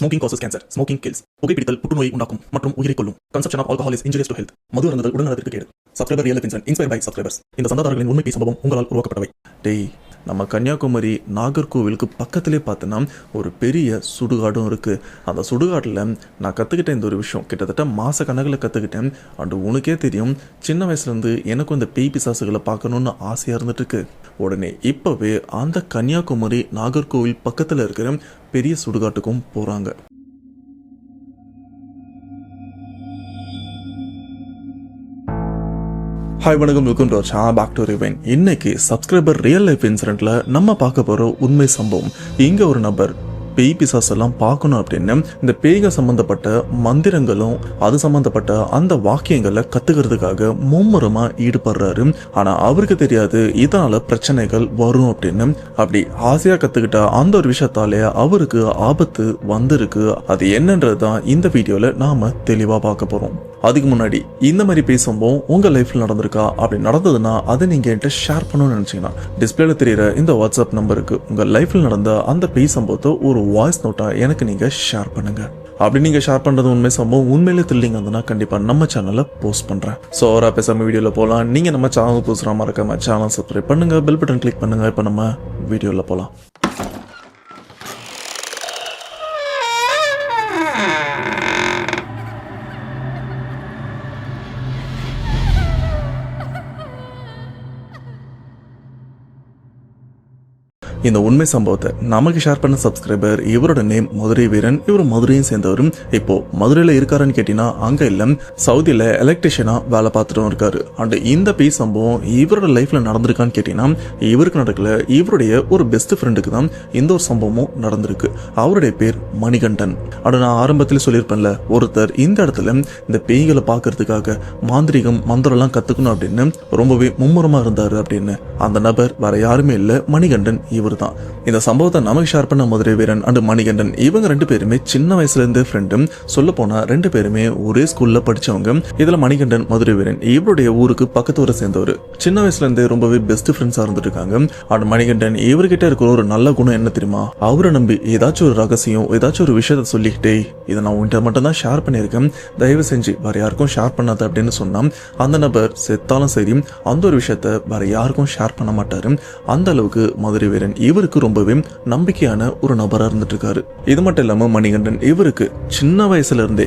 Smoking causes cancer. Smoking kills. புகைப்பிடித்தல் புற்றுநோயை உண்டாக்கும் மற்றும் உயிரை கொல்லும். Consumption of alcohol is injurious to health. மது அருந்துதல் உடல்நலத்திற்கு கேடு. Subscriber Real Life Incident inspired by subscribers. இந்த சந்தாதாரர்களின் உண்மை சம்பவம் உங்களால் உருவாக்கப்பட்டவை. டேய், நம்ம கன்னியாகுமரி நாகர்கோவிலுக்கு பக்கத்திலே பார்த்தோன்னா ஒரு பெரிய சுடுகாடும் இருக்குது. அந்த சுடுகாட்டில் நான் கற்றுக்கிட்டேன் இந்த ஒரு விஷயம் கிட்டத்தட்ட மாத கணக்கில் கற்றுக்கிட்டேன். அண்டு உனக்கே தெரியும், சின்ன வயசுலேருந்து எனக்கும் இந்த பேய் பிசாசுகளை பார்க்கணுன்னு ஆசையாக இருந்துட்டுருக்கு. உடனே இப்போவே அந்த கன்னியாகுமரி நாகர்கோவில் பக்கத்தில் இருக்கிற பெரிய சுடுகாட்டுக்கும் போகிறாங்க. ஹாய் வணக்கம், வெல்கம் டு பேக் டு ரிவைன். இன்னைக்கு சப்ஸ்கிரைபர் ரியல் லைஃப் இன்சிடென்ட்ல நம்ம பார்க்க போற உண்மை சம்பவம். இங்க ஒரு நபர் பேய் பிசாஸ் எல்லாம் பார்க்கணும் அப்படின்னு இந்த பேய்கள் சம்பந்தப்பட்ட மந்திரங்களும் அது சம்பந்தப்பட்ட அந்த வாக்கியங்களை கத்துக்கிறதுக்காக மும்முரமா ஈடுபடுறாரு. ஆனா அவருக்கு தெரியாது இதனால பிரச்சனைகள் வரும் அப்படின்னு. அப்படி ஆசையா கத்துக்கிட்ட அந்த ஒரு விஷயத்தாலே அவருக்கு ஆபத்து வந்திருக்கு. அது என்னன்றதுதான் இந்த வீடியோல நாம தெளிவா பார்க்க போறோம். அதுக்கு முன்னாடி இந்த மாதிரி பேசும்போது உங்க லைஃப்ல நடந்திருக்கா? அப்படி நடந்ததுன்னா அதை நீங்க என்கிட்ட ஷேர் பண்ணணும்னு நினைச்சீங்கன்னா டிஸ்பிளேல தெரியுற இந்த வாட்ஸ்அப் நம்பருக்கு உங்க லைஃப்ல நடந்த அந்த பேய் சம்பவத்தை ஒரு வாய்ஸ் நோட்டா எனக்கு நீங்க ஷேர் பண்ணுங்க. அப்படி நீங்க ஷேர் பண்றது உண்மை சம்பவம் உண்மையிலே த்ரில்லிங் இருந்ததுன்னா கண்டிப்பா நம்ம சேனல்ல போஸ்ட் பண்றேன். ஸோ ஓரா பேசாம வீடியோல போகலாம். நீங்க நம்ம சேனல் புதுசுரா மறக்காம சேனல் சப்ஸ்கிரைப் பண்ணுங்க, பெல் பட்டன் கிளிக் பண்ணுங்க. இப்ப நம்ம வீடியோல போலாம். இந்த உண்மை சம்பவத்தை நமக்கு ஷேர் பண்ண சப்ஸ்கிரைபர், இவரோட நேம் மதுரை வீரன். இவர் மதுரையும் சேர்ந்தவரும். இப்போ மதுரையில இருக்காருன்னு கேட்டீங்கன்னா அங்க இல்ல, சவுதியில எலக்ட்ரிஷியனா வேலை பார்த்துட்டும் இருக்காரு. அண்ட் இந்த பேய் சம்பவம் இவரோட லைஃப்ல நடந்திருக்கான்னு கேட்டீங்கன்னா இவருக்கு நடக்கல, இவருடைய ஒரு பெஸ்ட் ஃப்ரெண்டுக்கு தான் இந்த ஒரு சம்பவமும் நடந்திருக்கு. அவருடைய பேர் மணிகண்டன். அட நான் ஆரம்பத்தில் சொல்லியிருப்பேன்ல, ஒருத்தர் இந்த இடத்துல இந்த பேய்களை பார்க்கறதுக்காக மாந்திரிகம் மந்திரம் எல்லாம் கத்துக்கணும் அப்படின்னு ரொம்பவே மும்முரமா இருந்தாரு அப்படின்னு. அந்த நபர் வேற யாருமே இல்ல, மணிகண்டன் இவர் தான். இந்த சம்பவத்தை நமக்கு ஷேர் பண்ண மதுரை வீரன் அண்ட் மணிகண்டன் இவங்க ரெண்டு பேருமே சின்ன வயசுல இருந்து ஃப்ரெண்டும். சொல்ல போனா ரெண்டு பேருமே ஒரே ஸ்கூல்ல படிச்சவங்க. இதுல மணிகண்டன் மதுரை வீரன் இவருடைய ஊருக்கு பக்கத்து ஊரை சேர்ந்தவர். சின்ன வயசுல இருந்து ரொம்பவே பெஸ்ட் ஃப்ரெண்ட்ஸா இருந்துட்டு இருக்காங்க. அண்ட் மணிகண்டன் இவர்கிட்ட இருக்கிற ஒரு நல்ல குணம் என்ன தெரியுமா? அவரை நம்பி ஏதாச்சும் ஒரு ரகசியம் ஏதாச்சும் ஒரு விஷயத்த சொல்லிக்கிட்டே இதை நான் உன்கிட்ட மட்டும் தான் ஷேர் பண்ணியிருக்கேன், தயவு செஞ்சு வேற யாருக்கும் ஷேர் பண்ணாத அப்படின்னு சொன்னா அந்த நபர் செத்தாலும் சரி அந்த ஒரு விஷயத்த வேற யாருக்கும் ஷேர் பண்ண மாட்டாரு. அந்த அளவுக்கு மதுரை வீரன் இவருக்கு ரொம்பவே நம்பிக்கையான ஒரு நபரா இருந்துட்டு இருக்காரு. இது மட்டும் இல்லாம மணிகண்டன் இவருக்கு சின்ன வயசுல இருந்தே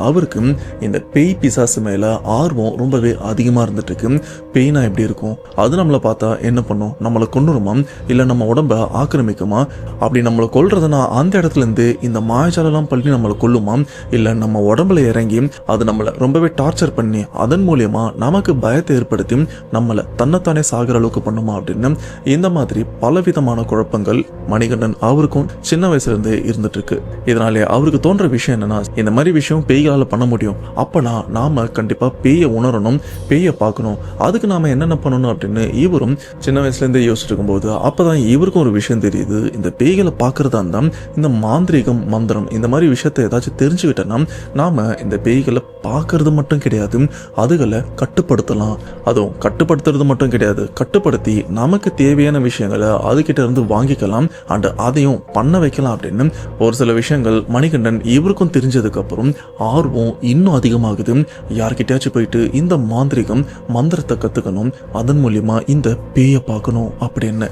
அவருக்கு இந்த பேய் பிசாசு மேல ஆர்வம் ரொம்பவே அதிகமா இருந்துட்டு இருக்கு. பேய்னா எப்படி இருக்கும், அது நம்மளை பார்த்தா என்ன பண்ணும், நம்மளை கொண்டுருமா இல்ல நம்ம உடம்ப ஆக்கிரமிக்குமா, அப்படி நம்மளை கொல்றதுனா அந்த இடத்துல இருந்து இந்த மாயஜாலெல்லாம் பண்ணி நம்மளை கொல்லுமா இல்ல நம்ம உடம்புல இறங்கி அது நம்மளை ரொம்பவே டார்ச்சர் பண்ணி அதன் மூலியமா நமக்கு பயத்தை ஏற்படுத்தி நம்மளை தன்னைத்தானே சாகிற அளவுக்கு பண்ணுமா அப்படின்னு இந்த மாதிரி பலவிதமான குழப்பங்கள் மணிகண்டன் அவருக்கும் சின்ன வயசுல இருந்தே இருந்துட்டு இருக்கு. இதனாலே அவருக்கு தோன்ற விஷயம் என்னன்னா, இந்த மாதிரி விஷயம் பேய்களால பண்ண முடியும், அப்பனா நாம கண்டிப்பா பேயை உணரணும், பேயை பார்க்கணும், அதுக்கு நாம என்னென்ன பண்ணணும் அப்படின்னு இவரும் சின்ன வயசுல இருந்தே யோசிச்சுட்டு இருக்கும்போது அப்பதான் இவருக்கும் ஒரு விஷயம் தெரியுது. இந்த பேய்களை பார்க்கறதா இருந்தா இந்த மாந்திரிகம் மந்திரம் இந்த மாதிரி விஷயத்த ஏதாச்சும் தெரிஞ்சுக்கிட்டோம்னா நாம இந்த பேய்களை பார்க்கறது மட்டும் கிடையாது, அதுகளை கட்டுப்படுத்தலாம். அதுவும் கட்டுப்படுத்துறது மட்டும் கிடையாது, கட்டுப்படுத்தி நமக்கு தேவையான விஷயங்களை அதுகிட்ட இருந்து வாங்கிக்கலாம் அண்ட் அதையும் பண்ண வைக்கலாம் அப்படின்னு ஒரு சில விஷயங்கள் மணிகண்டன் இவருக்கும் தெரிஞ்சதுக்கு அப்புறம் ஆர்வம் இன்னும் அதிகமாகுது. யார்கிட்டயாச்சும் போயிட்டு இந்த மாந்திரிகம் மந்திரத்தை கத்துக்கணும், அதன் மூலியமா இந்த பேயை பார்க்கணும் அப்படின்னு.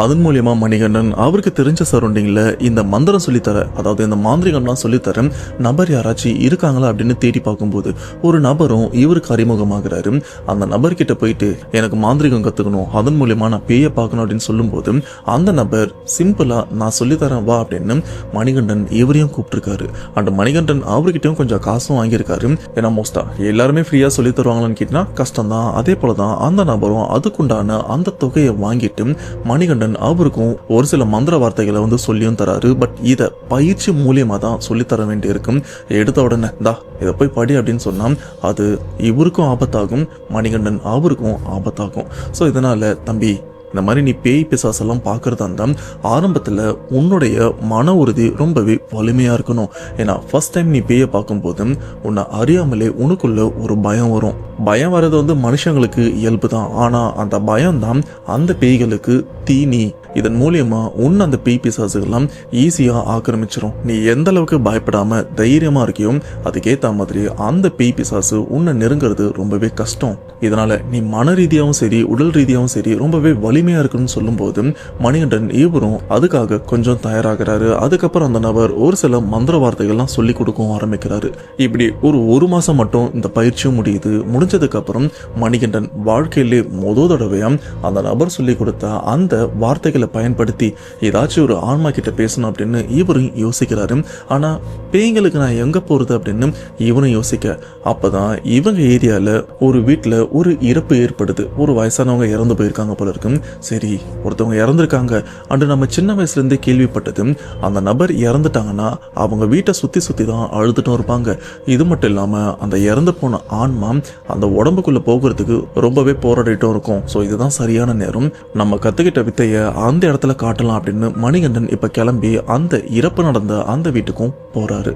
அதன் மூலியமா மணிகண்டன் அவருக்கு தெரிஞ்ச சரௌண்டிங்ல இந்த மந்திரம் சொல்லித்தர, அதாவது இந்த மாந்திரிகம்லாம் சொல்லித்தர நபர் யாராச்சும் இருக்காங்களா அப்படின்னு தேடி பார்க்கும்போது ஒரு நபரும் இவருக்கு அறிமுகமாகிறாரு. அந்த நபர்கிட்ட போயிட்டு எனக்கு மாந்திரிகம் கத்துக்கணும், அதன் மூலியமா நான் பேயை பார்க்கணும் அப்படின்னு சொல்லும்போது அந்த நபர் சிம்பிளா நான் சொல்லித்தரேன் வா அப்படின்னு மணிகண்டன் இவரையும் கூப்பிட்டுருக்காரு. அந்த மணிகண்டன் அவர்கிட்டயும் கொஞ்சம் காசும் வாங்கியிருக்காரு. ஏன்னா மோஸ்டா எல்லாருமே ஃப்ரீயா சொல்லி தருவாங்களான்னு கேட்டா கஷ்டம் தான். அதே போலதான் அந்த நபரும் அதுக்குண்டான அந்த தொகையை வாங்கிட்டு மணிகண்டன் அவருக்கும் ஒரு சில மந்திர வார்த்தைகளை சொல்லியும் தராரு. பட் இத பயிற்சி மூலியமா தான் சொல்லி தர வேண்டி இருக்கும். எடுத்த உடனே இதை போய் படி அப்படின்னு சொன்னா அது இவருக்கும் ஆபத்தாகும், மணிகண்டன் அவருக்கும் ஆபத்தாகும். ஸோ இதனால தம்பி, இந்த மாதிரி நீ பேய் பிசாசெல்லாம் பார்க்கறதா இருந்தா ஆரம்பத்தில் உன்னுடைய மன உறுதி ரொம்பவே வலிமையா இருக்கணும். ஏன்னா ஃபர்ஸ்ட் டைம் நீ பேயை பார்க்கும்போது உன்னை அறியாமலே உனக்குள்ள ஒரு பயம் வரும். பயம் வர்றது மனுஷங்களுக்கு இயல்பு தான். ஆனா அந்த பயம் தான் அந்த பேய்களுக்கு தீனி. இதன் மூலியமா உன்னை அந்த பேய் பிசாசுகள்லாம் ஈஸியா ஆக்கிரமிச்சிரும். நீ எந்த அளவுக்கு பயப்படாம தைரியமா இருக்கியோ அதுக்கேத்த மாதிரி அந்த பேய் பிசாசு உன்னை நெருங்கிறது ரொம்பவே கஷ்டம். இதனால நீ மன ரீதியாகவும் சரி உடல் ரீதியாகவும் சரி ரொம்பவே வலிமையா இருக்குன்னு சொல்லும் போது மணிகண்டன் இவரும் அதுக்காக கொஞ்சம் தயாராகிறாரு. அதுக்கப்புறம் அந்த நபர் ஒரு சில மந்திர வார்த்தைகள்லாம் சொல்லி கொடுக்கவும் ஆரம்பிக்கிறாரு. இப்படி ஒரு மாசம் மட்டும் இந்த பயிற்சியும் முடியுது. முடிஞ்சதுக்கு அப்புறம் மணிகண்டன் வாழ்க்கையிலே முதல் தடவையா அந்த நபர் சொல்லி கொடுத்த அந்த வார்த்தைகளை பயன்படுத்தி ஏதாச்சும் ஒரு ஆன்மா கிட்ட பேசணும் அப்படின்னு இவரும் யோசிக்கிறாரு. ஆனா பேய்களுக்கு நான் எங்க போறது அப்படின்னு இவனும் யோசிக்க, அப்பதான் இவங்க ஏரியால ஒரு வீட்டுல ஒரு இறப்பு ஏற்படுது. ஒரு வயசானவங்க இறந்து போயிருக்காங்க போல இருக்கு. சரி, ஒருத்தவங்க இறந்துருக்காங்க அன்று நம்ம சின்ன வயசுல இருந்தே கேள்விப்பட்டது, அந்த நபர் இறந்துட்டாங்கன்னா அவங்க வீட்டை சுத்தி சுத்தி தான் அழுதுட்டும் இருப்பாங்க. இது மட்டும் இல்லாம அந்த இறந்து போன ஆன்மா அந்த உடம்புக்குள்ள போகிறதுக்கு ரொம்பவே போராடிட்டும் இருக்கும். ஸோ இதுதான் சரியான நேரம், நம்ம கத்துக்கிட்ட வித்தைய அந்த இடத்துல காட்டலாம் அப்படின்னு மணிகண்டன் இப்ப கிளம்பி அந்த இறப்பு நடந்த அந்த வீட்டுக்கும் போறாரு.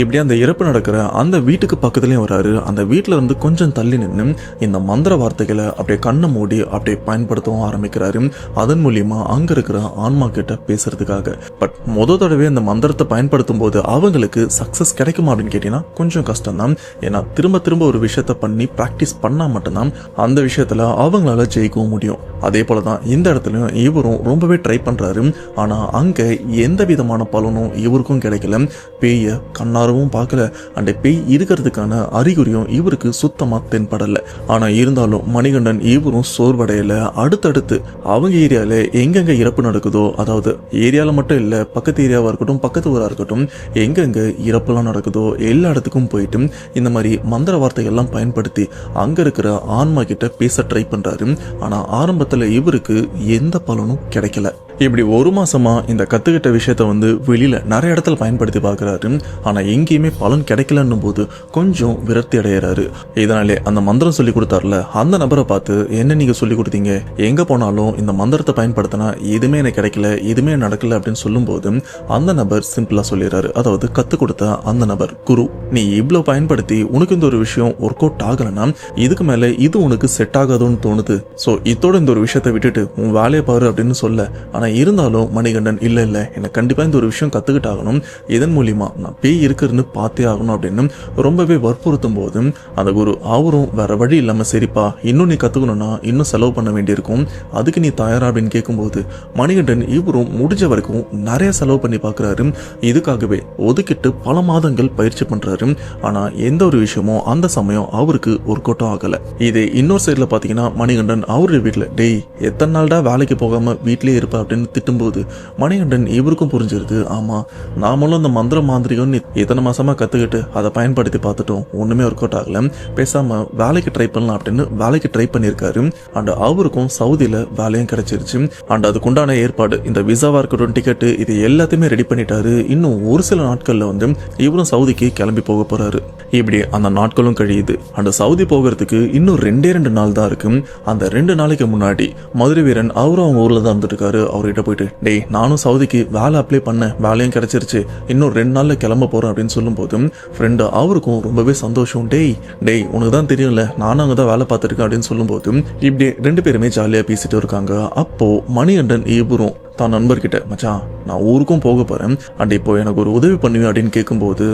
இப்படி அந்த இறப்பு நடக்கிற அந்த வீட்டுக்கு பக்கத்துலயும் வராரு. அந்த வீட்டுல இருந்து கொஞ்சம் தள்ளி நின்று இந்த மந்திர வார்த்தைகளை அப்படியே கண்ணை மூடி அப்படியே பயன்படுத்தவும் ஆரம்பிக்கிறாரு. அதன் மூலியமா அங்க இருக்கிற ஆன்மா கிட்ட பேசுறதுக்காக. பட் முத தடவை அந்த மந்திரத்தை பயன்படுத்தும் போது அவங்களுக்கு சக்சஸ் கிடைக்குமா அப்படின்னு கேட்டீங்கன்னா கொஞ்சம் கஷ்டம் தான். ஏன்னா திரும்ப திரும்ப ஒரு விஷயத்த பண்ணி பிராக்டிஸ் பண்ணா மட்டும்தான் அந்த விஷயத்துல அவங்களால ஜெயிக்கவும் முடியும். அதே போலதான் இந்த இடத்துலயும் இவரும் ரொம்பவே ட்ரை பண்றாரு. ஆனா அங்க எந்த விதமான பலனும் இவருக்கும் கிடைக்கல. பேய கண்ணாரவும் பார்க்கல, அந்த பேய் இருக்கிறதுக்கான அறிகுறியும் இவருக்கு சுத்தமா தென்படல. ஆனா இருந்தாலும் மணிகண்டன் இவரும் சோர்வடையல. அடுத்தடுத்து அவங்க ஏரியால எங்கெங்க இறப்பு நடக்குதோ, அதாவது ஏரியால மட்டும் இல்ல பக்கத்து ஏரியாவா இருக்கட்டும் பக்கத்து ஊரா இருக்கட்டும், எங்கெங்க இறப்புலாம் நடக்குதோ எல்லா இடத்துக்கும் போயிட்டு இந்த மாதிரி மந்திர வார்த்தைகள்லாம் பயன்படுத்தி அங்க இருக்கிற ஆன்மா கிட்ட பேச ட்ரை பண்றாரு. ஆனா ஆரம்பத்துல இவருக்கு எந்த பலனும் கிடைக்கல. இப்படி ஒரு மாசமா இந்த கத்துக்கிட்ட விஷயத்த வெளியில நிறைய இடத்துல பயன்படுத்தி பார்க்கறாரு. ஆனா எங்கேயுமே பலன் கிடைக்கலன்னும் போது கொஞ்சம் விரக்தி அடைகிறாரு. இதனாலே அந்த மந்திரம் சொல்லி கொடுத்தாருல அந்த நபரை பார்த்து, என்ன நீங்க சொல்லி கொடுத்தீங்க, எங்க போனாலும் இந்த மந்திரத்தை பயன்படுத்தினா எதுவுமே எனக்கு கிடைக்கல, எதுவுமே நடக்கல அப்படின்னு சொல்லும் போது அந்த நபர் சிம்பிளா சொல்லிடுறாரு. அதாவது கத்து கொடுத்த அந்த நபர் குரு, நீ இவ்வளவு பயன்படுத்தி உனக்கு இந்த ஒரு விஷயம் ஒர்க் அவுட் ஆகலன்னா இதுக்கு மேல இது உனக்கு செட் ஆகாதுன்னு தோணுது. சோ இதோட இந்த ஒரு விஷயத்தை விட்டுட்டு உன் வேலையை பாரு அப்படின்னு சொல்ல. ஆனா இருந்தாலும் மணிகண்டன் இல்ல எனக்கு கண்டிப்பா இந்த ஒரு விஷயம் கத்துக்கிட்டு ஆகணும், இதன் மூலியமா நான் பேய் இருக்குன்னு பார்த்தே ஆகணும் அப்படின்னு ரொம்பவே வற்புறுத்தும் போது அந்த குரு அவரும் வேற வழி இல்லாம, சரிப்பா இன்னும் நீ கத்துக்கணும்னா இன்னும் செலவு பண்ண வேண்டியிருக்கும், அதுக்கு நீ தயாரா அப்படின்னு கேட்கும்போது மணிகண்டன் இவரும் முடிஞ்ச வரைக்கும் நிறைய செலவு பண்ணி பார்க்கறாரு. இதுக்காகவே ஒதுக்கிட்டு பல மாதங்கள் பயிற்சி பண்றாரு. ஆனா எந்த ஒரு விஷயமும் அந்த சமயம் அவருக்கு ஒர்க் அவுட் ஆகல. இது இன்னொரு சைட்ல பாத்தீங்கன்னா மணிகண்டன் அவருடைய வீட்டுல, டேய் எத்தனை நாள்டா வேலைக்கு போகாம வீட்லயே இருப்பா அப்படின்னு திட்டும்போது மணிகண்டன் இவருக்கும் புரிஞ்சிருக்கு, ஆமா நாமளும் அந்த மந்திர மாந்திரிகம் எத்தனை மாசமா கத்துக்கிட்டு அதை பயன்படுத்தி பார்த்துட்டோம், ஒண்ணுமே ஒர்க் அவுட் ஆகல, பேசாம வேலைக்கு ட்ரை பண்ணலாம் அப்படின்னு வேலைக்கு ட்ரை பண்ணியிருக்காரு. அண்ட் அவருக்கும் சவுதியில வேலையும் கிடைச்சிருச்சு. அண்ட் அதுக்குண்டான ஏற்பாடு இந்த விசாவா இருக்கட்டும் டிக்கெட்டு இது எல்லாத்தையுமே ரெடி பண்ணிட்டாரு. இன்னும் ஒரு சில நாட்கள்ல இவரும் சவுதிக்கு கிளம்பி போக போறாரு. இப்படி அந்த நாட்களும் கழியுது. அந்த சவுதி போகிறதுக்கு இன்னும் 2 நாள் தான் இருக்கு. அந்த 2 நாளைக்கு முன்னாடி மதுரை வீரன் அவரும் அவங்க ஊர்ல தான் இருந்துட்டு இருக்காரு. அவர்கிட்ட போயிட்டு, டேய் நானும் சவுதிக்கு வேலை அப்ளை பண்ண, வேலையும் கிடைச்சிருச்சு, இன்னும் 2 நாள்ல கிளம்ப போறேன் அப்படின்னு சொல்லும் போது ஃப்ரெண்டு அவருக்கும் ரொம்பவே சந்தோஷம். டேய் உனக்கு தான் தெரியும்ல நானும் அங்கதான் வேலை பார்த்துருக்கேன் அப்படின்னு சொல்லும் போது இப்படி 2 பேருமே ஜாலியா பேசிட்டு இருக்காங்க. அப்போ மணிகண்டன் இவரும் தான் நண்பர்கிட்ட, மச்சான் நான் ஊருக்கும் போக போறேன் அண்ட் இப்போ எனக்கு ஒரு உதவி பண்ணுவேன் அப்படின்னு கேட்கும்போது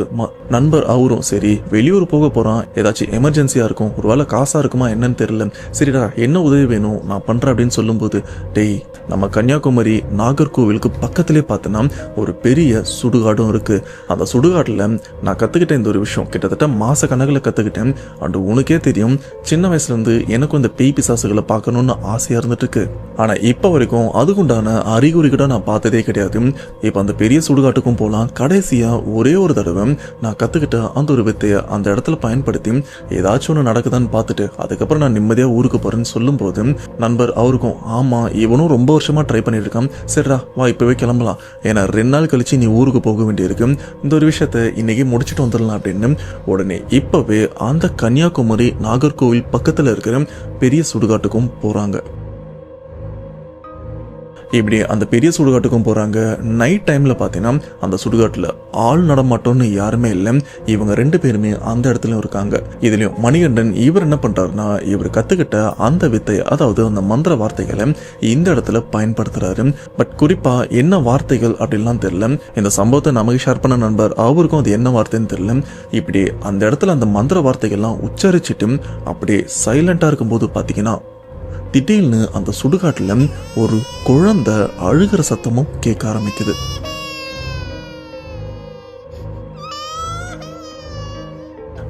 நண்பர் அவரும், சரி வெளியூர் போக போறான், ஏதாச்சும் எமர்ஜென்சியா இருக்கும், ஒருவேளை காசா இருக்குமா என்னன்னு தெரியல, சரிடா என்ன உதவி வேணும் நான் பண்றேன் அப்படின்னு சொல்லும் போது, டேய் நம்ம கன்னியாகுமரி நாகர்கோவிலுக்கு பக்கத்திலே பார்த்தோன்னா ஒரு பெரிய சுடுகாடும் இருக்கு. அந்த சுடுகாட்டுல நான் கத்துக்கிட்ட இந்த ஒரு விஷயம் கிட்டத்தட்ட மாச கணக்கில் கத்துக்கிட்டேன். அண்ட் உனக்கே தெரியும் சின்ன வயசுல இருந்து எனக்கும் இந்த பேய் பிசாசுகளை பார்க்கணும்னு ஆசையா இருந்துட்டு இருக்கு. ஆனா இப்ப வரைக்கும் அதுக்குண்டான அறிகுறி கூட நான் பார்த்ததே கிடையாது. இப்ப அந்த பெரிய சுடுகாட்டுக்கும் போலாம். கடைசியா ஒரே ஒரு தடவை நான் கத்துக்கிட்ட அந்த ஒரு வித்தைய அந்த இடத்துல பயன்படுத்தி ஏதாச்சும் ஒன்று நடக்குதான்னு பார்த்துட்டு அதுக்கப்புறம் நான் நிம்மதியா ஊருக்கு போறேன்னு சொல்லும் போது நண்பர் அவருக்கும், ஆமா இவனும் ரொம்ப வருஷமா ட்ரை பண்ணிட்டு இருக்கான், சரிடா வா இப்பவே கிளம்பலாம், ஏன்னா 2 நாள் கழிச்சு நீ ஊருக்கு போக வேண்டியிருக்கு, இந்த ஒரு விஷயத்த இன்னைக்கு முடிச்சுட்டு வந்துடலாம் அப்படின்னு உடனே இப்பவே அந்த கன்னியாகுமரி நாகர்கோவில் பக்கத்துல இருக்கிற பெரிய சுடுகாட்டுக்கும் போறாங்க. இப்படி அந்த பெரிய சுடுகாட்டுக்கும் போறாங்க. நைட் டைம்ல பாத்தீங்கன்னா அந்த சுடுகாட்டுல ஆள் நடமாட்டோம்னு யாருமே இல்லை. இவங்க 2 பேருமே அந்த இடத்துலயும் இருக்காங்க. இதுலயும் மணிகண்டன் இவர் என்ன பண்றாருன்னா, இவர் கத்துக்கிட்ட அந்த வித்தை, அதாவது அந்த மந்திர வார்த்தைகளை இந்த இடத்துல பயன்படுத்துறாரு. பட் குறிப்பா என்ன வார்த்தைகள் அப்படின்லாம் தெரியல. இந்த சம்பவத்தை நமக்கு ஷேர் பண்ண நண்பர் அவருக்கும் அது என்ன வார்த்தைன்னு தெரியல. இப்படி அந்த இடத்துல அந்த மந்திர வார்த்தைகள்லாம் உச்சரிச்சுட்டு அப்படியே சைலண்டா இருக்கும்போது பாத்தீங்கன்னா திடீர்னு அந்த சுடுகாட்டுல ஒரு குழந்தை அழுகிற சத்தமும் கேட்க ஆரம்பிக்குது.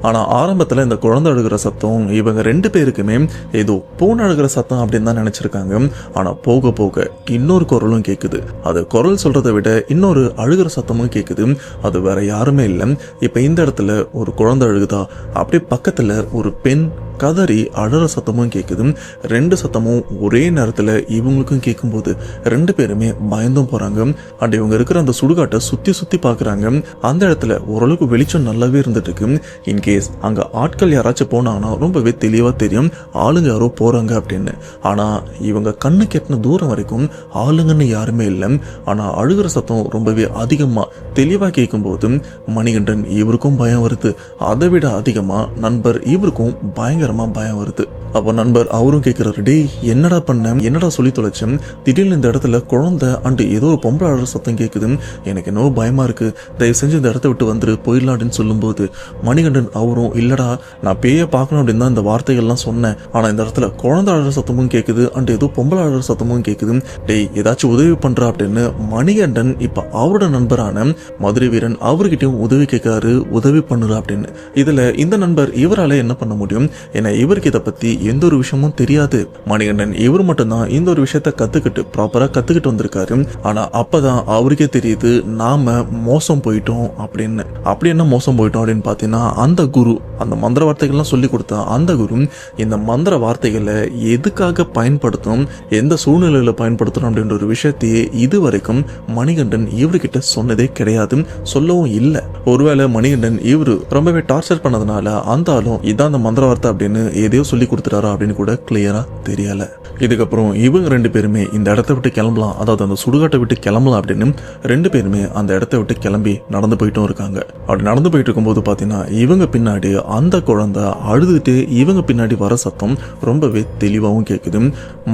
ஆனா ஆரம்பத்துல இந்த குழந்தை அழுகிற சத்தம் இவங்க 2 பேருக்குமே ஏதோ பூனை அழுகிற சத்தம் அப்படின்னு தான் நினைச்சிருக்காங்க. ஆனா போக போக இன்னொரு குரலும் கேக்குது. அது குரல் சொல்றதை விட இன்னொரு அழுகிற சத்தமும் கேக்குது. அது வேற யாருமே இல்லை. இப்ப இந்த இடத்துல ஒரு குழந்தை அழுகுதா, அப்படியே பக்கத்துல ஒரு பெண் கதறி அழற சத்தமும் கேக்குது. 2 சத்தமும் ஒரே நேரத்துல இவங்களுக்கும் கேட்கும்போது 2 பேருமே பயந்தும் போறாங்க. அண்ட் இவங்க இருக்கிற அந்த சுடுகாட்டை சுத்தி சுத்தி பாக்குறாங்க. அந்த இடத்துல ஓரளவுக்கு வெளிச்சம் நல்லாவே இருந்துட்டு இருக்கு. இன்கேஸ் அங்க ஆட்கள் யாராச்சும் போனாங்கன்னா ரொம்பவே தெளிவா தெரியும் ஆளுங்க யாரோ போறாங்க அப்படின்னு. ஆனா இவங்க கண்ணு கெட்டின தூரம் வரைக்கும் ஆளுங்கன்னு யாருமே இல்லை. ஆனா அழுகிற சத்தம் ரொம்பவே அதிகமா தெளிவா கேட்கும்போது மணிகண்டன் இவருக்கும் பயம் வருது. அதை விட அதிகமா நண்பர் இவருக்கும் பயங்கரமா பயம் வருது. அப்ப நண்பர் அவரும் கேட்கிறாரு, டேய் என்னடா பண்ண, என்னடா சொல்லி தொலைச்சேன், திடீர்னு இந்த இடத்துல குழந்தை அண்டு ஏதோ ஒரு பொம்பளை அழற சத்தம் கேட்குது, எனக்கு என்னவோ பயமா இருக்கு, தயவு செஞ்சு இந்த இடத்த விட்டு வந்துரு போயிடலாம் அப்படின்னு சொல்லும்போது மணிகண்டன் அவரும், இல்லடா நான் பேய பார்க்கணும் அப்படின்னு தான் இந்த வார்த்தைகள்லாம் சொன்னேன், ஆனா இந்த இடத்துல குழந்தை அழற சத்தமும் கேட்குது அண்டு ஏதோ பொம்பளை அழற சத்தமும் கேட்குது, டேய் ஏதாச்சும் உதவி பண்றா அப்படின்னு மணிகண்டன் இப்ப அவரோட நண்பரான மதுரை வீரன் அவர்கிட்டயும் உதவி கேட்காரு, உதவி பண்ணுறா அப்படின்னு. இதுல இந்த நண்பர் இவரால என்ன பண்ண முடியும், ஏன்னா இவருக்கு இதை பத்தி எந்த ஒரு விஷயமும் தெரியாது. மணிகண்டன் இவர் மட்டும்தான் இந்த ஒரு விஷயத்த கத்துக்கிட்டு ப்ராப்பரா கத்துக்கிட்டு வந்திருக்காரு. ஆனா அப்பதான் அவருக்கே தெரியுது நாம மோசம் போயிட்டோம் அப்படின்னு. அப்படி என்ன மோசம் போயிட்டோம் அப்படின்னு பாத்தீங்கன்னா, அந்த குரு அந்த மந்திர வார்த்தைகள்லாம் சொல்லி கொடுத்தா அந்த குரு இந்த மந்திர வார்த்தைகளை எதுக்காக பயன்படுத்தணும், எந்த சூழ்நிலையில பயன்படுத்தணும் அப்படின்ற ஒரு விஷயத்தையே இது வரைக்கும் மணிகண்டன் இவர்கிட்ட சொன்னதே கிடையாது, சொல்லவும் இல்லை. ஒருவேளை மணிகண்டன் இவரு ரொம்பவே டார்ச்சர் பண்ணதுனால அந்த ஆளும் இதான் அந்த மந்திர வார்த்தை அப்படின்னு எதையோ சொல்லி கொடுத்துட்டாரா அப்படின்னு கூட கிளியரா தெரியல. இதுக்கப்புறம் இவங்க 2 பேருமே இந்த இடத்த விட்டு கிளம்பலாம், அதாவது அந்த சுடுகாட்டை விட்டு கிளம்பலாம் அப்படின்னு 2 பேருமே அந்த இடத்த விட்டு கிளம்பி நடந்து போயிட்டும் இருக்காங்க. அப்படி நடந்து போயிட்டு இருக்கும்போது பாத்தீங்கன்னா இவங்க பின்னாடி அந்த குழந்தை அழுதுட்டு இவங்க பின்னாடி வர சத்தம் ரொம்பவே தெளிவாகவும் கேட்குது.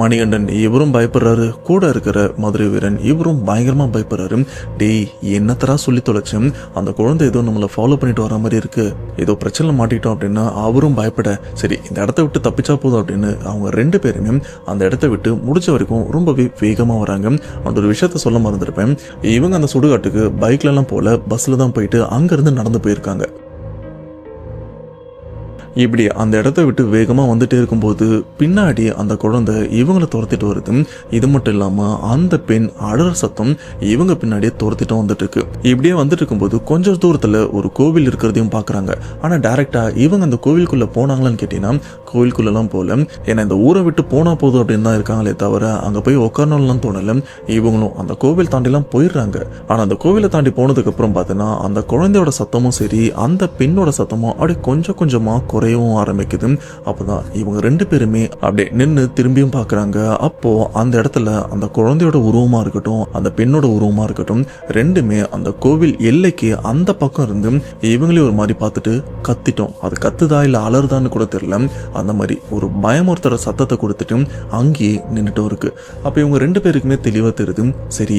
மணிகண்டன் இவரும் பயப்படுறாரு, கூட இருக்கிற மதுரை வீரன் இவரும் பயங்கரமா பயப்படுறாரு. டேய் என்னத்தரா சொல்லி தொலைச்சேன், அந்த குழந்தை ஏதோ நம்மளை ஃபாலோ பண்ணிட்டு வர மாதிரி இருக்கு, ஏதோ பிரச்சனை மாட்டிட்டோம் அப்படின்னு அவரும் பயப்பட, சரி இந்த இடத்த விட்டு தப்பிச்சா போதும் அப்படின்னு அவங்க 2 பேருமே அந்த இடத்த விட்டு முடிச்ச வரைக்கும் ரொம்பவே வேகமா வராங்க. அந்த ஒரு விஷயத்த சொல்ல மறந்துருப்பேன், இவங்க அந்த சுடுகாட்டுக்கு பைக்ல எல்லாம் போல பஸ்ல தான் போயிட்டு அங்க இருந்து நடந்து போயிருக்காங்க. இப்படி அந்த இடத்த விட்டு வேகமா வந்துட்டே இருக்கும்போது பின்னாடி அந்த குழந்தை இவங்களை துரத்திட்டு வருது. இது மட்டும் இல்லாம அந்த பெண் அழற சத்தம் இவங்க பின்னாடியே துரத்திட்டு வந்துட்டு இருக்கு. இப்படியே வந்துட்டு இருக்கும்போது கொஞ்சம் தூரத்துல ஒரு கோவில் இருக்கிறதையும் பாக்குறாங்க. ஆனா டைரக்டா இவங்க அந்த கோவிலுக்குள்ள போனாங்களான்னு கேட்டீங்கன்னா கோவிலுக்குள்ள எல்லாம் போல, ஏன்னா இந்த ஊரை விட்டு போனா போதும் அப்படின்னு தான் இருக்காங்களே தவிர அங்க போய் உட்காரணும்லாம் தோணல. இவங்களும் அந்த கோவில் தாண்டி எல்லாம் போயிடுறாங்க. ஆனா அந்த கோவிலை தாண்டி போனதுக்கு அப்புறம் பாத்தீங்கன்னா அந்த குழந்தையோட சத்தமும் சரி அந்த பெண்ணோட சத்தமும் அப்படியே கொஞ்சம் கொஞ்சமா குறையவும் ஆரம்பிக்குது. அப்பதான் இவங்க 2 பேருமே அப்படியே நின்று திரும்பியும் பாக்குறாங்க. அப்போ அந்த இடத்துல அந்த குழந்தையோட உருவமா இருக்கட்டும் அந்த பெண்ணோட உருவமா இருக்கட்டும் 2மே அந்த கோவில் எல்லைக்கு அந்த பக்கம் இருந்து இவங்களே ஒரு மாதிரி பார்த்துட்டு கத்திட்டோம். அது கத்துதா இல்ல அலறுதான்னு கூட தெரியல, அந்த மாதிரி ஒரு பயமுறுத்துற சத்தத்தை கொடுத்துட்டு அங்கேயே நின்றுட்டும் இருக்கு. அப்ப இவங்க 2 பேருக்குமே தெளிவா தெரியுது, சரி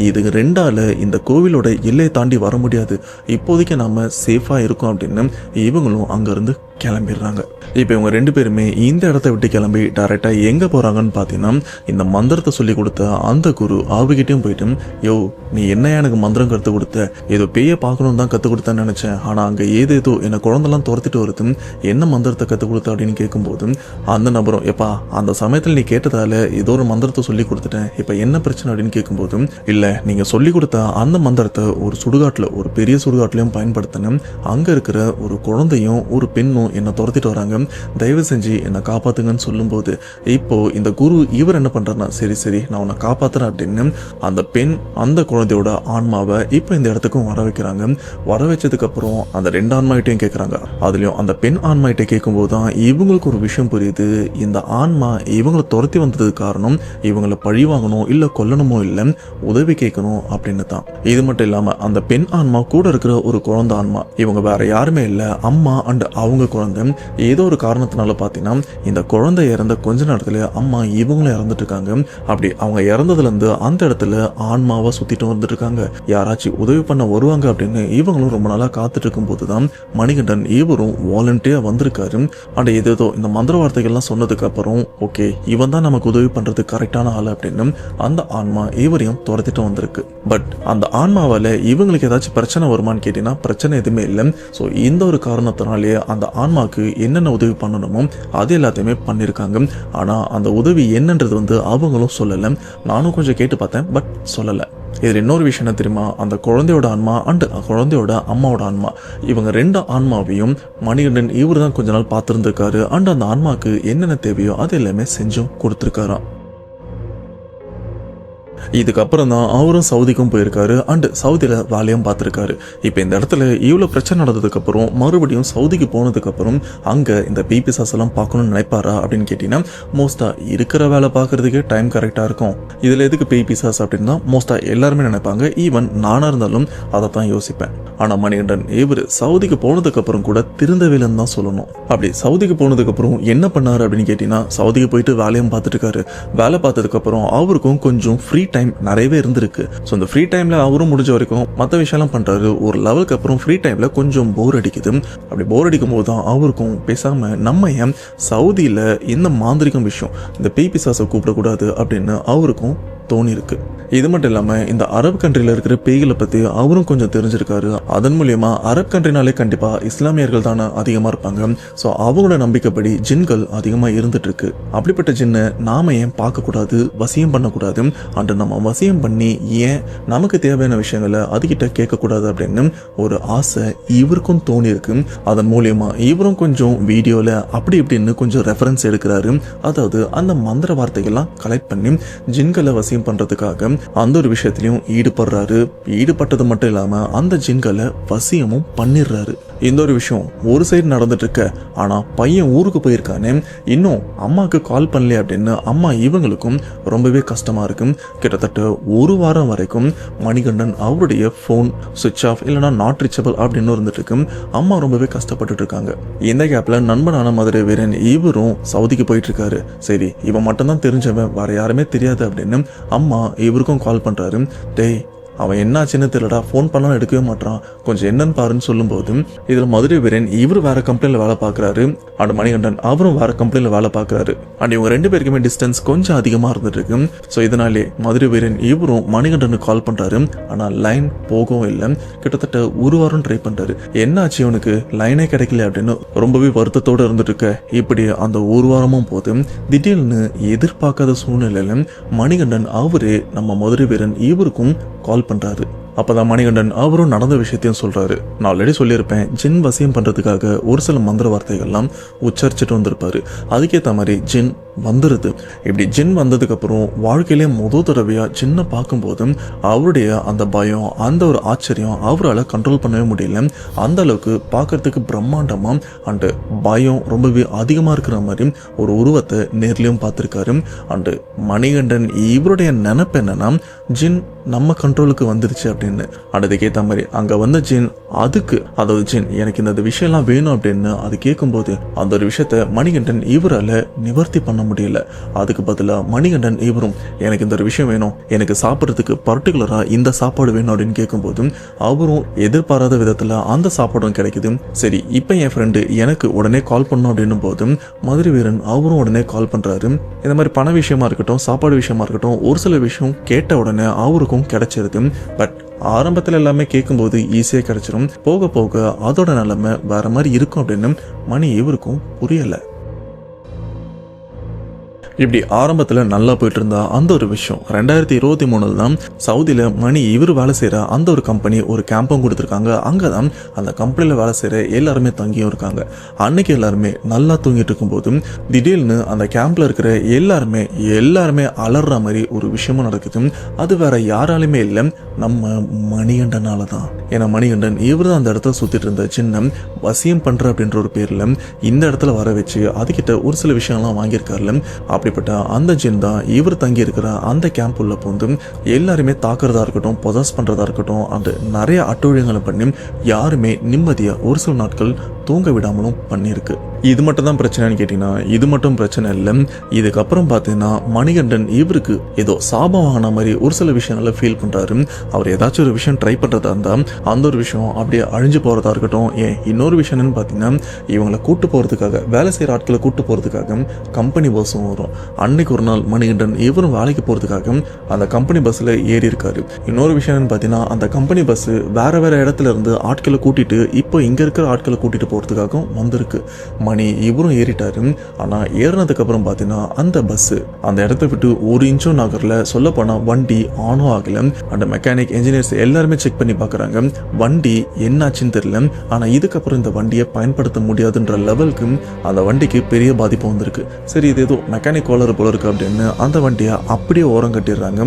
இது 2ஆல இந்த கோவிலோட எல்லையை தாண்டி வர முடியாது, இப்போதைக்கு நாம சேஃபா இருக்கோம் அப்படின்னு இவங்களும் அங்க இருந்து கிளம்பிடுறாங்க. இப்போ இவங்க 2 பேருமே இந்த இடத்த விட்டு கிளம்பி டைரக்டா எங்க போறாங்கன்னு பாத்தீங்கன்னா இந்த மந்திரத்தை சொல்லி கொடுத்த அந்த குரு அவர்கிட்டயும் போயிட்டு, யோ நீ என்ன எனக்கு மந்திரம் கத்து கொடுத்த, ஏதோ பேய பார்க்கணும் தான் கத்து கொடுத்தேன்னு நினைச்சேன், ஆனா அங்க ஏதேதோ என்ன குழந்தைலாம் துரத்திட்டு வருது, என்ன மந்திரத்தை கத்து கொடுத்த அப்படின்னு கேட்கும்போது அந்த நபரும், எப்பா அந்த சமயத்தில் நீ கேட்டதால ஏதோ ஒரு மந்திரத்தை சொல்லி கொடுத்துட்டேன், இப்ப என்ன பிரச்சனை அப்படின்னு கேட்கும்போது, இல்ல நீங்க சொல்லி கொடுத்த அந்த மந்திரத்தை ஒரு சுடுகாட்டுல ஒரு பெரிய சுடுகாட்டுலயும் பயன்படுத்தினேன், அங்க இருக்கிற ஒரு குழந்தையும் ஒரு பெண்ணும் என்னை துரத்திட்டு வராங்க, தயவு செஞ்சு என்னை காப்பாத்துங்கன்னு சொல்லும்போது இப்போ இந்த குரு இவர் என்ன பண்றாருன்னா சரி நான் உன்னை காப்பாத்துறேன் அப்படின்னு அந்த பெண் அந்த குழந்தையோட ஆன்மாவை இப்போ இந்த இடத்துக்கும் வர வைக்கிறாங்க. வர வச்சதுக்கு அப்புறம் அந்த 2 ஆன்மாகிட்டையும் கேட்கறாங்க. அதுலயும் அந்த பெண் ஆன்மாகிட்ட கேட்கும்போது தான் இவங்களுக்கு ஒரு விஷயம் புரியுது. இந்த ஆன்மா இவங்களை துரத்தி வந்ததுக்கு காரணம் இவங்களை பழி வாங்கணும் இல்ல கொல்லணுமோ இல்ல உதவி கேட்கணும் அப்படின்னு தான். இது மட்டும் இல்லாம அந்த பெண் ஆன்மா கூட இருக்கிற ஒரு குழந்தை ஆன்மா, இவங்க வேற யாருமே இல்ல, அம்மா அண்ட் அவங்க குழந்தை. ஏதோ ஒரு காரணத்தினால பாத்தீங்கன்னா இந்த குழந்தை இறந்த கொஞ்ச நேரத்துல அம்மா இவங்களும் இறந்துட்டு இருக்காங்க. அப்படி அவங்க இறந்ததுல இருந்து அந்த இடத்துல ஆன்மாவா சுத்திட்டு வந்துட்டு இருக்காங்க. யாராச்சும் உதவி பண்ண வருவாங்க அப்படின்னு இவங்களும் ரொம்ப நாளா காத்துட்டு இருக்கும் போதுதான் மணிகண்டன் இவரும் வாலண்டியரா வந்திருக்காரு. அண்ட் ஏதோ இந்த மந்திர வார்த்தைகள்லாம் சொன்னதுக்கு அப்புறம் ஓகே இவன் தான் நமக்கு உதவி பண்றது கரெக்டான ஆள் அப்படின்னு அந்த ஆன்மா இவரையும் துரத்திட்டு வந்திருக்கு. பட் அந்த ஆன்மாவால இவங்களுக்கு ஏதாச்சும் பிரச்சனை வருமானு கேட்டீங்கன்னா பிரச்சனை எதுவுமே இல்லை. ஸோ இந்த ஒரு காரணத்தினாலே அந்த ஆன்மாவுக்கு என்னென்ன உதவி பண்ணணுமோ அது எல்லாத்தையுமே பண்ணியிருக்காங்க. ஆனா அந்த உதவி என்னன்றது அவங்களும் சொல்லலை. நானும் கொஞ்சம் கேட்டு பார்த்தேன், பட் சொல்லலை. இதில் இன்னொரு விஷயம் என்ன தெரியுமா, அந்த குழந்தையோட ஆன்மா அண்ட் குழந்தையோட அம்மாவோட ஆன்மா இவங்க 2 ஆன்மாவையும் மணிகண்டன் இவர் தான் கொஞ்ச நாள் பார்த்துருந்துருக்காரு. அண்ட் அந்த ஆன்மாவுக்கு என்னென்ன தேவையோ அது எல்லாமே செஞ்சும் கொடுத்துருக்காராம். இதுக்கப்புறம் தான் அவரும் சவுதிக்கும் போயிருக்காரு அண்ட் சவுதியில வேலையும் பார்த்துருக்காரு. இப்போ இந்த இடத்துல இவ்வளோ பிரச்சனை நடந்ததுக்கு அப்புறம் மறுபடியும் சவுதிக்கு போனதுக்கு அப்புறம் அங்க இந்த பிபிசாஸ் எல்லாம் பார்க்கணும்னு நினைப்பாரா அப்படின்னு கேட்டீங்கன்னா மோஸ்டா இருக்கிற வேலை பார்க்கறதுக்கே டைம் கரெக்டா இருக்கும். இதுல எதுக்கு பிபிசாஸ் அப்படின்னா மோஸ்டா எல்லாருமே நினைப்பாங்க. ஈவன் நானா இருந்தாலும் அதை தான் யோசிப்பேன். ஆனா மணிகண்டன் இவர் சவுதிக்கு போனதுக்கு அப்புறம் கூட திருந்தவில்லைன்னு தான் சொல்லணும். அப்படி சவுதிக்கு போனதுக்கு அப்புறம் என்ன பண்ணாரு அப்படின்னு கேட்டீங்கன்னா சவுதிக்கு போயிட்டு வேலையும் பார்த்துட்டு இருக்காரு. வேலை பார்த்ததுக்கு அப்புறம் அவருக்கும் கொஞ்சம் ஃப்ரீ டைம் நிறையவே இருந்திருக்கு. ஸோ அந்த ஃப்ரீ டைம்ல அவரும் முடிஞ்ச வரைக்கும் மற்ற விஷயம்லாம் பண்றாரு. ஒரு லெவலுக்கு அப்புறம் ஃப்ரீ டைம்ல கொஞ்சம் போர் அடிக்குது. அப்படி போர் அடிக்கும் போது தான் அவருக்கும் பேசாம நம்ம ஏன் சவுதியில இந்த மாந்திரிகம் விஷயம் இந்த பிபிசாஸை கூப்பிடக்கூடாது அப்படின்னு அவருக்கும் தோணி இருக்கு. இது மட்டும் இல்லாம இந்த அரபு கண்ட்ரில இருக்கிற பேய்களை பத்தி அவரும் கொஞ்சம் தெரிஞ்சிருக்காரு. அதன் மூலியமா அரபு கண்ட்ரினாலே கண்டிப்பா இஸ்லாமியர்கள் தானே அதிகமா இருப்பாங்க. ஸோ அவங்களோட நம்பிக்கைப்படி ஜின்கள் அதிகமா இருந்துட்டு இருக்கு. அப்படிப்பட்ட ஜின்னை நாம ஏன் பார்க்க கூடாது, வசியம் பண்ணக்கூடாது, அண்ட் நம்ம வசியம் பண்ணி ஏன் நமக்கு தேவையான விஷயங்களை அதுகிட்ட கேட்கக்கூடாது அப்படின்னு ஒரு ஆசை இவருக்கும் தோணி இருக்கு. அதன் மூலியமா இவரும் கொஞ்சம் வீடியோல அப்படி இப்படின்னு கொஞ்சம் ரெஃபரன்ஸ் எடுக்கிறாரு. அதாவது அந்த மந்திர வார்த்தைகள்லாம் கலெக்ட் பண்ணி ஜின்களை வசியம் பண்றதுக்காக அந்த ஒரு விஷயத்திலையும் ஈடுபடுறாரு. ஈடுபட்டது மட்டும் இல்லாம அந்த ஜின்களை வசியமும் பண்ணிடுறாரு. இந்த ஒரு விஷயம் ஒரு சைடு நடந்துட்டு இருக்க, ஆனா பையன் ஊருக்கு போயிருக்கானே, இன்னும் அம்மாவுக்கு கால் பண்ணல அப்படின்னு அம்மா இவங்களுக்கும் ரொம்பவே கஷ்டமா இருக்கு. கிட்டத்தட்ட 1 வாரம் வரைக்கும் மணிகண்டன் அவருடைய போன் சுவிட்ச் ஆஃப் இல்லைன்னா நாட் ரீச்சபிள் அப்படின்னு இருந்துட்டு இருக்கு. அம்மா ரொம்பவே கஷ்டப்பட்டு இருக்காங்க. இந்த கேப்ல நண்பனான மதுரை வீரன் இவரும் சவுதிக்கு போயிட்டு இருக்காரு. சரி இவன் மட்டும்தான் தெரிஞ்சவன், வேற யாருமே தெரியாது அப்படின்னு அம்மா இவருக்கும் கால் பண்றாரு. டேய் அவன் என்னாச்சுன்னு தெரியலடா, ஃபோன் பண்ணாலும் எடுக்கவே மாட்டான், கொஞ்சம் என்னன்னு பாருன்னு சொல்லும்போது இதுல மதுரை வீரன் இவர் வேற கம்பெனில வேலை பார்க்கறாரு அண்ட் மணிகண்டன் அவரும் வேற கம்பெனில வேலை பார்க்கறாரு. அண்ட் இவங்க 2 பேருக்குமே டிஸ்டன்ஸ் கொஞ்சம் அதிகமா இருந்துட்டு இருக்கு. ஸோ இதனாலே மதுரை வீரன் இவரும் மணிகண்டனுக்கு கால் பண்றாரு. ஆனா லைன் போகவும் இல்லை. கிட்டத்தட்ட 1 வாரம் ட்ரை பண்றாரு. என்னாச்சு இவனுக்கு லைனே கிடைக்கல அப்படின்னு ரொம்பவே வருத்தத்தோட இருந்துட்டு இருக்க. இப்படி அந்த 1 வாரமும் போது திடீர்னு எதிர்பார்க்காத சூழ்நிலையில மணிகண்டன் அவரே நம்ம மதுரை வீரன் இவருக்கும் கால் பண்றாரு. அப்பதான் மணிகண்டன் அவரும் நடந்த விஷயத்தையும் சொல்றாரு. நான் ஆல்ரெடி சொல்லியிருப்பேன், ஜின் வசியம் பண்றதுக்காக ஒரு சில மந்திர வார்த்தைகள்லாம் உச்சரிச்சுட்டு வந்திருப்பாரு. அதுக்கேற்ற மாதிரி ஜின் வந்துருது. இப்படி ஜின் வந்ததுக்கு அப்புறம் வாழ்க்கையிலே முதல் தடவையா ஜின்னை பார்க்கும்போது அவருடைய அந்த பயம், அந்த ஒரு ஆச்சரியம் அவரால் கண்ட்ரோல் பண்ணவே முடியல. அந்த அளவுக்கு பார்க்கறதுக்கு பிரம்மாண்டமா அண்டு பயம் ரொம்பவே அதிகமா இருக்கிற மாதிரி ஒரு உருவத்தை நேர்லயும் பார்த்திருக்காரு. அண்டு மணிகண்டன் இவருடைய நினைப்பு என்னன்னா ஜின் நம்ம கண்ட்ரோலுக்கு வந்துருச்சு அப்படின்னு. அதுக்கேற்ற மாதிரி அங்க வந்த ஜின் அதுக்கு அதாவது ஜின் எனக்கு இந்த விஷயம்லாம் வேணும் அப்படின்னு அது கேட்கும்போது அந்த ஒரு விஷயத்த மணிகண்டன் இவரால் நிவர்த்தி பண்ண முடியல. அதுக்கு பதிலாக மணிகண்டன் இவரும் எனக்கு இந்த ஒரு விஷயம் வேணும், எனக்கு சாப்பிட்றதுக்கு பர்டிகுலரா இந்த சாப்பாடு வேணும் அப்படின்னு கேட்கும்போது அவரும் எதிர்பாராத விதத்துல அந்த சாப்பாடும் கிடைக்குது. சரி இப்ப என் ஃப்ரெண்டு எனக்கு உடனே கால் பண்ணும் அப்படின்னும் போது மதுரை வீரன் அவரும் உடனே கால் பண்றாரு. இந்த மாதிரி பண விஷயமா இருக்கட்டும், சாப்பாடு விஷயமா இருக்கட்டும், ஒரு சில விஷயம் கேட்ட உடனே அவருக்கும் கிடைச்சிருது. பட் ஆரம்பத்தில் எல்லாமே கேட்கும்போது ஈஸியாக கிடைச்சிடும், போக போக அதோட நிலைமை வேற மாதிரி இருக்கும் அப்படின்னு மணி இவருக்கும் புரியல. இப்படி ஆரம்பத்தில் நல்லா போயிட்டு இருந்தா அந்த ஒரு விஷயம் 2023 தான் சவுதியில் மணி இவர் வேலை செய்கிற அந்த ஒரு கம்பெனி ஒரு கேம்பும் கொடுத்துருக்காங்க. அங்கே தான் அந்த கம்பெனியில் வேலை செய்கிற எல்லாருமே தங்கியும் இருக்காங்க. அன்னைக்கு எல்லாருமே நல்லா தூங்கிட்டு இருக்கும்போதும் திடீர்னு அந்த கேம்பில் இருக்கிற எல்லாருமே அலற மாதிரி ஒரு விஷயமும் நடக்குது. அது வேற யாராலுமே இல்லை, நம்ம மணிகண்டனால தான். ஏன்னா மணிகண்டன் இவர் தான் அந்த இடத்துல சுற்றிட்டு இருந்த சின்ன வசியம் பண்ணுற அப்படின்ற ஒரு பேரில் இந்த இடத்துல வர வச்சு அதுக்கிட்ட ஒரு சில விஷயம்லாம் வாங்கியிருக்காருல. அப்படிப்பட்ட அந்த ஜின் தான் இவர் தங்கி இருக்கிற அந்த கேம்ப் உள்ள போந்து எல்லாருமே தாக்குறதா இருக்கட்டும், பொசஸ் பண்றதா இருக்கட்டும், அந்த நிறைய அட்டூழியங்களை பண்ணி யாருமே நிம்மதியா ஒரு சில நாட்கள் தூங்க விடாமலும் பண்ணியிருக்கு. இது மட்டும் தான் பிரச்சனைன்னு கேட்டீங்கன்னா இது மட்டும் பிரச்சனை இல்லை. இதுக்கப்புறம் பார்த்தீங்கன்னா மணிகண்டன் இவருக்கு ஏதோ சாபம் வாங்கின மாதிரி ஒரு சில விஷயங்களை ஃபீல் பண்றாரு. அவர் ஏதாச்சும் ஒரு விஷயம் ட்ரை பண்றதா இருந்தா அந்த ஒரு விஷயம் அப்படியே அழிஞ்சு போறதா இருக்கட்டும். ஏன் இன்னொரு விஷயம் என்னன்னு பார்த்தீங்கன்னா இவங்களை கூட்டு போறதுக்காக வேலை செய்யற ஆட்களை கூட்டு போறதுக்காக கம்பெனி பஸ்ஸும் வரும். அன்னைக்கு ஒரு நாள் மணிகண்டன் இவரும் வேலைக்கு போறதுக்காக அந்த கம்பெனி பஸ்ல ஏறி இருக்காரு. இன்னொரு விஷயம் என்னன்னு பார்த்தீங்கன்னா அந்த கம்பெனி பஸ் வேற இடத்துல இருந்து ஆட்களை கூட்டிட்டு இப்போ இங்க இருக்கிற ஆட்களை கூட்டிட்டு போறதுக்காக வந்திருக்கு. மணி இவரும் ஏறிட்டாரு. ஆனா ஏறினதுக்கு அப்புறம் பார்த்தீங்கன்னா அந்த பஸ் அந்த இடத்த விட்டு ஒரு இன்ச்சும் நகர்ல. சொல்ல போனா வண்டி ஆனும் ஆகல. அந்த மெக்கானிக் இன்ஜினியர்ஸ் எல்லாருமே செக் பண்ணி பாக்குறாங்க, வண்டி என்னாச்சுன்னு தெரியல. ஆனா இதுக்கப்புறம் இந்த வண்டியை பயன்படுத்த முடியாதுன்ற லெவலுக்கு அந்த வண்டிக்கு பெரிய பாதிப்பு வந்திருக்கு. சரி இது ஏதோ மெக்கானிக் கோளாறு போல இருக்கு அப்படின்னு அந்த வண்டியை அப்படியே ஓரம் கட்டிடுறாங்க.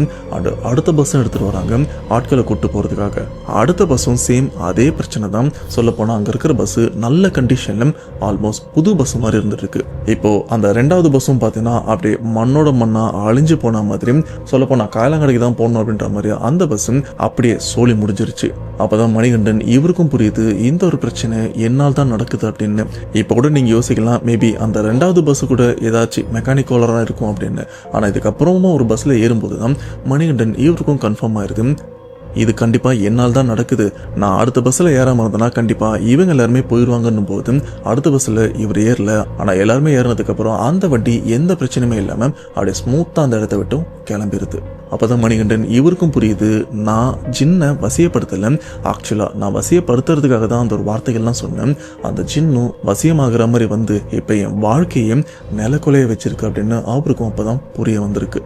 அடுத்த பஸ்ஸும் எடுத்துட்டு வராங்க ஆட்களை கூட்டு போறதுக்காக. அடுத்த பஸ்ஸும் சேம் அதே பிரச்சனை தான். சொல்ல போனா அங்க இருக்கிற பஸ் நல்ல கண்டிஷன்ல ஆல்மோஸ்ட் புது பஸ் மாதிரி இருந்துட்டு இருக்கு. இப்போ அந்த ரெண்டாவது பஸ்ஸும் பார்த்தீங்கன்னா அப்படியே மண்ணோட மண்ணா அழிஞ்சு போன மாதிரி. சொல்ல போனா காயலாங்கடைக்கு தான் போகணும் அப்படின்ற மாதிரி அந்த பஸ்ஸும் அப்படியே சோழி முடிஞ்சிருச்சு. அப்பதான் மணிகண்டன் இவருக்கும் புரியுது இந்த ஒரு பிரச்சனை என்னால் தான் நடக்குது அப்படின்னு. இப்போ கூட நீங்க யோசிக்கலாம் மேபி அந்த ரெண்டாவது பஸ் கூட ஏதாச்சும் மெக்கானிக் கோளாறா இருக்கும் அப்படின்னு. ஆனா இதுக்கப்புறமும் ஒரு பஸ்ல ஏறும்போது தான் மணிகண்டன் இவருக்கும் கன்ஃபார்ம் ஆயிருது இது கண்டிப்பா என்னால் தான் நடக்குது. நான் அடுத்த பஸ்ல ஏறாம இருந்தேன்னா கண்டிப்பா இவங்க எல்லாருமே போயிடுவாங்கன்னும் போது அடுத்த பஸ்ல இவர் ஏறல. ஆனா எல்லாருமே ஏறினதுக்கு அப்புறம் அந்த வண்டி எந்த பிரச்சனையுமே இல்லாம அப்படியே ஸ்மூத்தா அந்த இடத்த விட்டும் கிளம்பிடுது. அப்பதான் மணிகண்டன் இவருக்கும் புரியுது நான் ஜின்னை வசியப்படுத்தல, ஆக்சுவலா நான் வசியப்படுத்துறதுக்காக தான் அந்த ஒரு வார்த்தைகள்லாம் சொன்னேன். அந்த ஜின்னும் வசியமாகிற மாதிரி வந்து இப்ப என் வாழ்க்கையை நிலக்குலைய வச்சிருக்கு அப்படின்னு அவருக்கும் அப்பதான் புரிய வந்திருக்கு.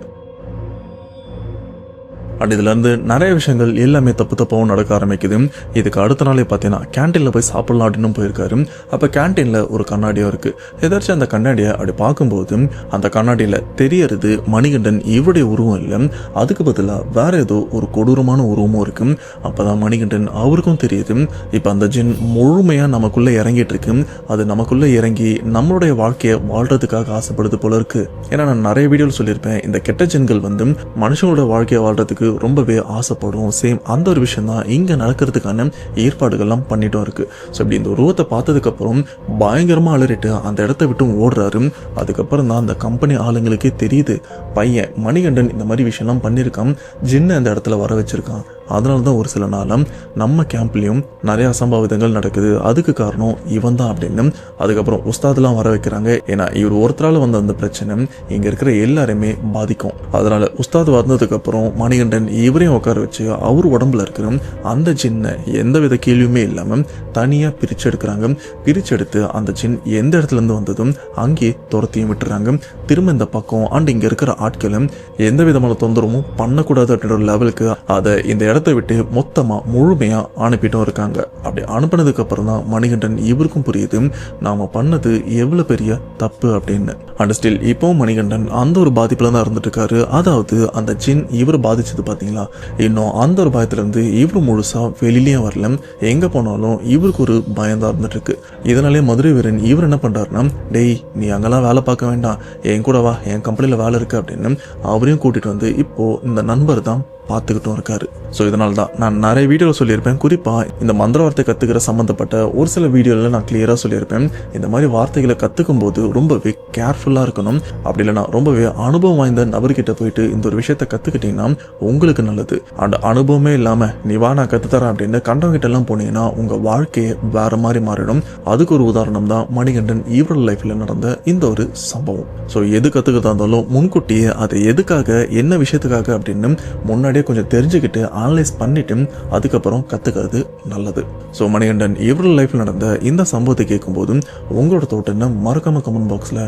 அண்ட் இதுல இருந்து நிறைய விஷயங்கள் எல்லாமே தப்பாகவும் நடக்க ஆரம்பிக்குது. இதுக்கு அடுத்த நாளே பார்த்தீங்கன்னா கேன்டீன்ல போய் சாப்பிடலாம் அப்படின்னு போயிருக்காரு. அப்ப கேன்டீன்ல ஒரு கண்ணாடியா இருக்கு. ஏதாச்சும் அந்த கண்ணாடியை அப்படி பார்க்கும்போது அந்த கண்ணாடியில தெரியறது மணிகண்டன் இவருடைய உருவம் இல்லை, அதுக்கு பதிலாக வேற ஏதோ ஒரு கொடூரமான உருவமும் இருக்கு. அப்பதான் மணிகண்டன் அவருக்கும் தெரியுது இப்ப அந்த ஜின் முழுமையா நமக்குள்ள இறங்கிட்டு இருக்கு. அது நமக்குள்ள இறங்கி நம்மளுடைய வாழ்க்கையை வாழ்றதுக்காக ஆசைப்படுது போல இருக்கு. ஏன்னா நான் நிறைய வீடியோவில் சொல்லியிருப்பேன், இந்த கெட்ட ஜின்கள் வந்து மனுஷங்களோட வாழ்க்கையை வாழ்றதுக்கு ரொம்பவே ஆசைப்படும். சேம் அந்த ஒரு விஷயம் தான் இங்க நடக்கிறதுக்கான ஏற்பாடுகள்லாம் பண்ணிட்டும் இருக்கு. ஸோ இப்படி இந்த உருவத்தை பார்த்ததுக்கு அப்புறம் பயங்கரமா அலறிட்டு அந்த இடத்த விட்டு ஓடுறாரு. அதுக்கப்புறம் தான் அந்த கம்பெனி ஆளுங்களுக்கே தெரியுது பையன் மணிகண்டன் இந்த மாதிரி விஷயம்லாம் பண்ணியிருக்கான், ஜின்னை அந்த இடத்துல வர வச்சிருக்கான். அதனால தான் ஒரு சில நாளும் நம்ம கேம்ப்லயும் நிறைய அசம்பாவிதங்கள் நடக்குது, அதுக்கு காரணம் இவன் தான் அப்படின்னு. அதுக்கப்புறம் உஸ்தாதெல்லாம் வர வைக்கிறாங்க. ஏன்னா இவர் ஒருத்தரால வந்த அந்த பிரச்சனை இங்க இருக்கிற எல்லாருமே பாதிக்கும். அதனால உஸ்தாத் வந்ததுக்கு அப்புறம் மணிகண்டன் இவரையும் உட்கார வச்சு அவர் உடம்புல இருக்கிற அந்த ஜின்னை எந்தவித கேள்வியுமே இல்லாம தனியா பிரிச்செடுக்கிறாங்க. பிரிச்செடுத்து அந்த ஜின் எந்த இடத்துல இருந்து வந்ததும் அங்கே துரத்தியும் விட்டுறாங்க. திரும்ப இந்த பக்கம் அண்ட் இங்க இருக்கிற ஆட்களும் எந்த விதமான தொந்தரவும் பண்ணக்கூடாது அப்படின்ற லெவலுக்கு அதை இந்த இடத்தை விட்டு மொத்தமா முழுமையா அனுப்பிட்டும் இருக்காங்க. அப்படி அனுப்பினதுக்கு அப்புறம் தான் மணிகண்டன் இவருக்கும் புரியுது நாம பண்ணது எவ்வளவு பெரிய தப்பு அப்படின்னு. அண்ட் ஸ்டில் இப்போ மணிகண்டன் அந்த ஒரு பாதிப்புல தான் இருந்துட்டு இருக்காரு. அதாவது அந்த ஜின் இவர் பாதிச்சது பாத்தீங்களா, இன்னும் அந்த ஒரு பயத்துல இருந்து இவரு முழுசா வெளியிலயும் வரல. எங்க போனாலும் இவருக்கு ஒரு பயம் தான் இருந்துட்டு இருக்கு. இதனாலே மதுரை வீரன் இவர் என்ன பண்றாருன்னா, டேய் நீ அங்கெல்லாம் வேலை பார்க்க வேண்டாம், என் கூட வா, என் கம்பெனில வேலை இருக்கு அப்படின்னு அவரையும் கூட்டிட்டு வந்து இப்போ இந்த நண்பர் தான் பார்த்துக்கிட்டும் இருக்காரு. ஸோ இதனால தான் நான் நிறைய வீடியோவில் சொல்லியிருப்பேன், குறிப்பாக இந்த மந்திர வார்த்தை கற்றுக்கிற சம்மந்தப்பட்ட ஒரு சில வீடியோவில் நான் கிளியராக சொல்லியிருப்பேன், இந்த மாதிரி வார்த்தைகளை கற்றுக்கும் போது ரொம்பவே கேர்ஃபுல்லாக இருக்கணும். அப்படி இல்லைனா ரொம்பவே அனுபவம் வாய்ந்த நபர்கிட்ட போயிட்டு இந்த ஒரு விஷயத்த கற்றுக்கிட்டீங்கன்னா உங்களுக்கு நல்லது. அந்த அனுபவமே இல்லாமல் நீ வா நான் கற்றுத்தரேன் அப்படின்னு கண்டவங்கிட்ட எல்லாம் போனீங்கன்னா உங்கள் வாழ்க்கையை வேற மாதிரி மாறிடும். அதுக்கு ஒரு உதாரணம் தான் மணிகண்டன் இவரோட லைஃப்பில் நடந்த இந்த ஒரு சம்பவம். ஸோ எது கற்றுக்கிறதா இருந்தாலும் முன்கூட்டியே அதை எதுக்காக என்ன விஷயத்துக்காக அப்படின்னு முன்னாடி கொஞ்சம் தெரிஞ்சுக்கிட்டு அனலைஸ் பண்ணிட்டு அதுக்கப்புறம் கத்துக்கிறது நல்லது. ஸோ மணிகண்டன் இவரோட லைஃப்ல நடந்த இந்த சம்பவத்தை கேட்கும்போது உங்களோட தோட்டம் மறக்காம கமெண்ட் பாக்ஸ்ல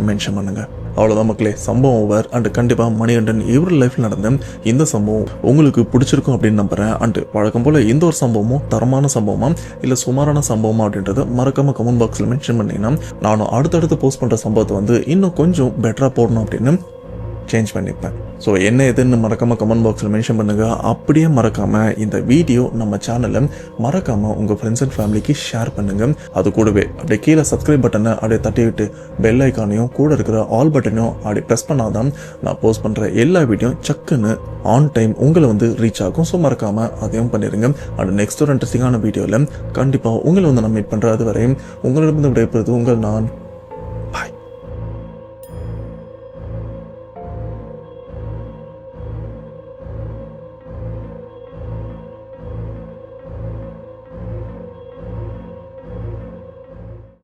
மென்ஷன் பண்ணுங்க. அவ்வளோதான் மக்களே, சம்பவம் ஓவர். அண்ட் கண்டிப்பாக மணிகண்டன் இவர் லைஃப்பில் நடந்த இந்த சம்பவம் உங்களுக்கு பிடிச்சிருக்கும் அப்படின்னு நம்புறேன். அண்ட் வழக்கம் போல் இந்த ஒரு சம்பவமும் தரமான சம்பவமா இல்லை சுமாரான சம்பவமா அப்படின்றத மறக்காம கமெண்ட் பாக்ஸில் மென்ஷன் பண்ணிங்கன்னா நானும் அடுத்தடுத்து போஸ்ட் பண்ணுற சம்பவத்தை வந்து இன்னும் கொஞ்சம் பெட்டராக போடணும் அப்படின்னு சேஞ்ச் பண்ணிப்பேன். ஸோ என்ன எதுன்னு மறக்காமல் கமெண்ட் பாக்ஸில் மென்ஷன் பண்ணுங்கள். அப்படியே மறக்காமல் இந்த வீடியோ நம்ம சேனலை மறக்காமல் உங்கள் ஃப்ரெண்ட்ஸ் அண்ட் ஃபேமிலிக்கு ஷேர் பண்ணுங்கள். அது கூடவே அப்படியே கீழே சப்ஸ்கிரைப் பட்டனை அப்படியே தட்டி விட்டு பெல் ஐக்கானையும் கூட இருக்கிற ஆல் பட்டனையும் அப்படியே ப்ரெஸ் பண்ணாதான் நான் போஸ்ட் பண்ணுற எல்லா வீடியோ சக்குன்னு ஆன் டைம் உங்களை வந்து ரீச் ஆகும். ஸோ மறக்காமல் அதையும் பண்ணிடுங்க. அண்ட் நெக்ஸ்ட் ஒரு இன்ட்ரெஸ்டிங்கான வீடியோவில் கண்டிப்பாக உங்களை வந்து நான் மீட் பண்ணுற அது வரையும் உங்களிடம் விடைபெறுவது உங்கள் நான்